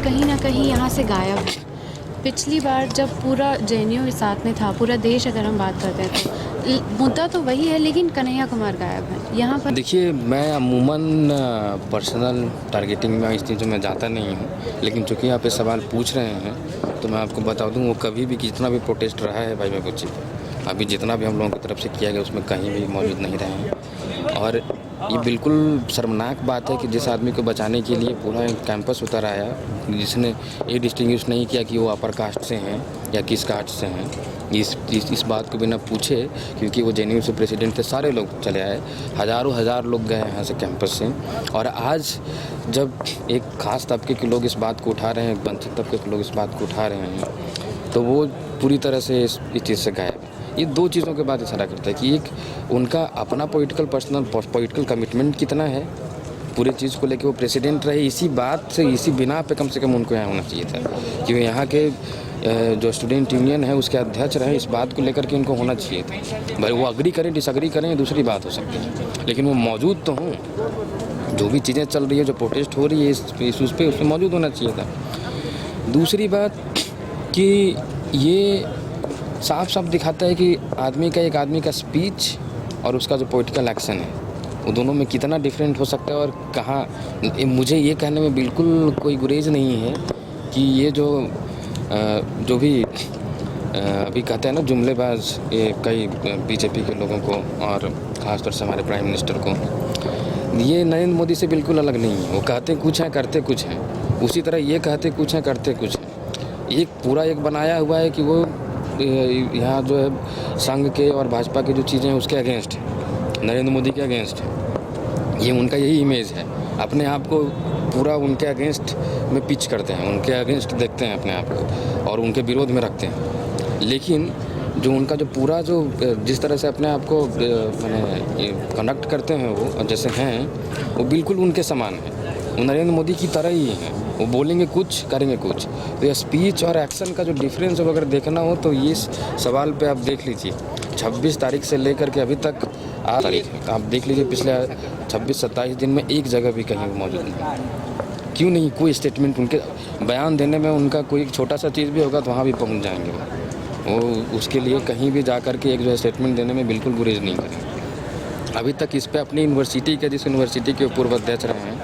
कहीं ना कहीं यहाँ से गायब है। पिछली बार जब पूरा जेएनयू साथ में था, पूरा देश अगर हम बात करते हैं तो मुद्दा तो वही है, लेकिन कन्हैया कुमार गायब है यहाँ पर। देखिए, मैं अमूमन पर्सनल टारगेटिंग में इस चीज़ों में जाता नहीं हूँ, लेकिन चूँकि आप ये सवाल पूछ रहे हैं तो मैं आपको बता दूँ, वो कभी भी जितना भी प्रोटेस्ट रहा है भाई बच्ची, अभी जितना भी हम लोगों की तरफ से किया गया उसमें कहीं भी मौजूद नहीं रहे हैं। और ये बिल्कुल शर्मनाक बात है कि जिस आदमी को बचाने के लिए पूरा एक कैंपस उतर आया, जिसने ये डिस्टिंग्विश नहीं किया कि वो अपर कास्ट से हैं या किस कास्ट से हैं, इस बात को बिना पूछे, क्योंकि वो जेएनयू से प्रेसिडेंट थे, सारे लोग चले आए, हज़ार लोग गए यहाँ से कैंपस से। और आज जब एक ख़ास तबके के लोग इस बात को उठा रहे हैं, वंचित तबके के लोग इस बात को उठा रहे हैं, तो वो पूरी तरह से इस चीज़ से गायब है। ये दो चीज़ों के बाद इशारा करता है कि एक उनका अपना पॉलिटिकल कमिटमेंट कितना है, पूरी चीज़ को लेके वो प्रेसिडेंट रहे, इसी बात से, इसी बिना पे कम से कम उनको यहाँ होना चाहिए था कि यहाँ के जो स्टूडेंट यूनियन है उसके अध्यक्ष रहे, इस बात को लेकर के उनको होना चाहिए था। भाई वो अग्री करें डिसअग्री करें दूसरी बात हो सकती है, लेकिन वो मौजूद तो हों। जो भी चीज़ें चल रही है, जो प्रोटेस्ट हो रही है इस उस पर उसमें मौजूद होना चाहिए था। दूसरी बात कि ये साफ साफ दिखाता है कि एक आदमी का स्पीच और उसका जो पॉलिटिकल एक्शन है, वो दोनों में कितना डिफरेंट हो सकता है और कहाँ। मुझे ये कहने में बिल्कुल कोई गुरेज नहीं है कि ये जो भी अभी कहते हैं ना जुमलेबाज, ये कई बीजेपी के लोगों को और ख़ासतौर से हमारे प्राइम मिनिस्टर को, ये नरेंद्र मोदी से बिल्कुल अलग नहीं है। वो कहते कुछ हैं करते कुछ हैं, उसी तरह ये कहते कुछ हैं करते कुछ हैं। एक पूरा एक बनाया हुआ है कि वो यहाँ जो है संघ के और भाजपा की जो चीज़ें हैं उसके अगेंस्ट है, नरेंद्र मोदी के अगेंस्ट है। ये उनका यही इमेज है, अपने आप को पूरा उनके अगेंस्ट में पिच करते हैं, उनके अगेंस्ट देखते हैं अपने आप को और उनके विरोध में रखते हैं। लेकिन जो उनका जो पूरा जो जिस तरह से अपने आप को मैंने कंडक्ट करते हैं वो जैसे हैं, वो बिल्कुल उनके समान है, वो नरेंद्र मोदी की तरह ही हैं। वो बोलेंगे कुछ करेंगे कुछ। तो ये स्पीच और एक्शन का जो डिफरेंस अगर देखना हो तो ये सवाल पे आप देख लीजिए, 26 तारीख से लेकर के अभी तक आज तारीख आप देख लीजिए, पिछले 26-27 दिन में एक जगह भी कहीं मौजूद नहीं। क्यों नहीं? कोई स्टेटमेंट उनके बयान देने में उनका कोई छोटा सा चीज़ भी होगा तो वहाँ भी पहुँच जाएंगे वो उसके लिए कहीं भी जा कर के एक जो स्टेटमेंट देने में बिल्कुल गुरेज नहीं करेंगे। अभी तक इस पे अपनी यूनिवर्सिटी के, जिस यूनिवर्सिटी के पूर्व अध्यक्ष रहे हैं,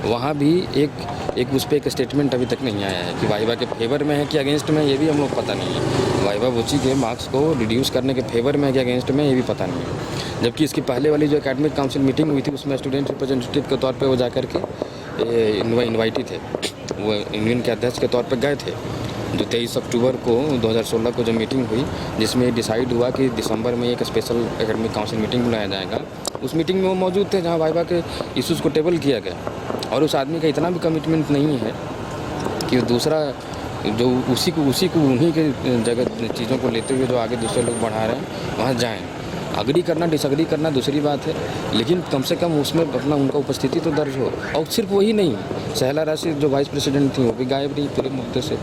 वहाँ भी एक उस पर एक स्टेटमेंट अभी तक नहीं आया है कि वाइवा के फेवर में है कि अगेंस्ट में, ये भी हम लोग पता नहीं है। वाइवा बच्ची के मार्क्स को रिड्यूस करने के फेवर में है कि अगेंस्ट में, ये भी पता नहीं है। जबकि इसकी पहले वाली जो एकेडमिक काउंसिल मीटिंग हुई थी उसमें स्टूडेंट रिप्रेजेंटेटिव के तौर पर वो जा कर के इन्वाइटेड थे, वो यूनियन के अध्यक्ष के तौर पर गए थे। जो 23 अक्टूबर को 2016 को जो मीटिंग हुई, जिसमें डिसाइड हुआ कि दिसंबर में एक स्पेशल एकेडमिक काउंसिल मीटिंग बुलाया जाएगा, उस मीटिंग में वो मौजूद थे जहां वाइवा के इश्यूज़ को टेबल किया गया। और उस आदमी का इतना भी कमिटमेंट नहीं है कि दूसरा जो उसी को उन्हीं के जगह चीज़ों को लेते हुए जो आगे दूसरे लोग बढ़ा रहे हैं वहाँ जाएँ। अग्री करना डिसअग्री करना दूसरी बात है, लेकिन कम से कम उसमें अपना उनका उपस्थिति तो दर्ज हो। और सिर्फ वही नहीं, सहला राशि जो वाइस प्रेसिडेंट थी वो भी गायब रही पूरे मुद्दे से,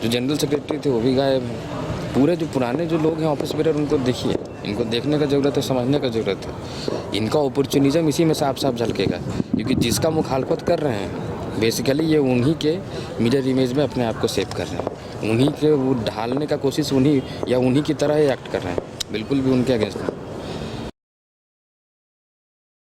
जो जनरल सेक्रेटरी थे वो भी गायब हैं। पूरे जो पुराने जो लोग हैं ऑफिस बेरर, उनको देखिए, इनको देखने का ज़रूरत है, समझने का ज़रूरत है। इनका अपॉर्चुनिज्म इसी में साफ साफ झलकेगा, क्योंकि जिसका मुखालफत कर रहे हैं बेसिकली ये उन्हीं के मिरर इमेज में अपने आप को सेव कर रहे हैं, उन्हीं के वो ढालने का कोशिश उन्हीं की तरह ही एक्ट कर रहे हैं, बिल्कुल भी उनके अगेंस्ट नहीं।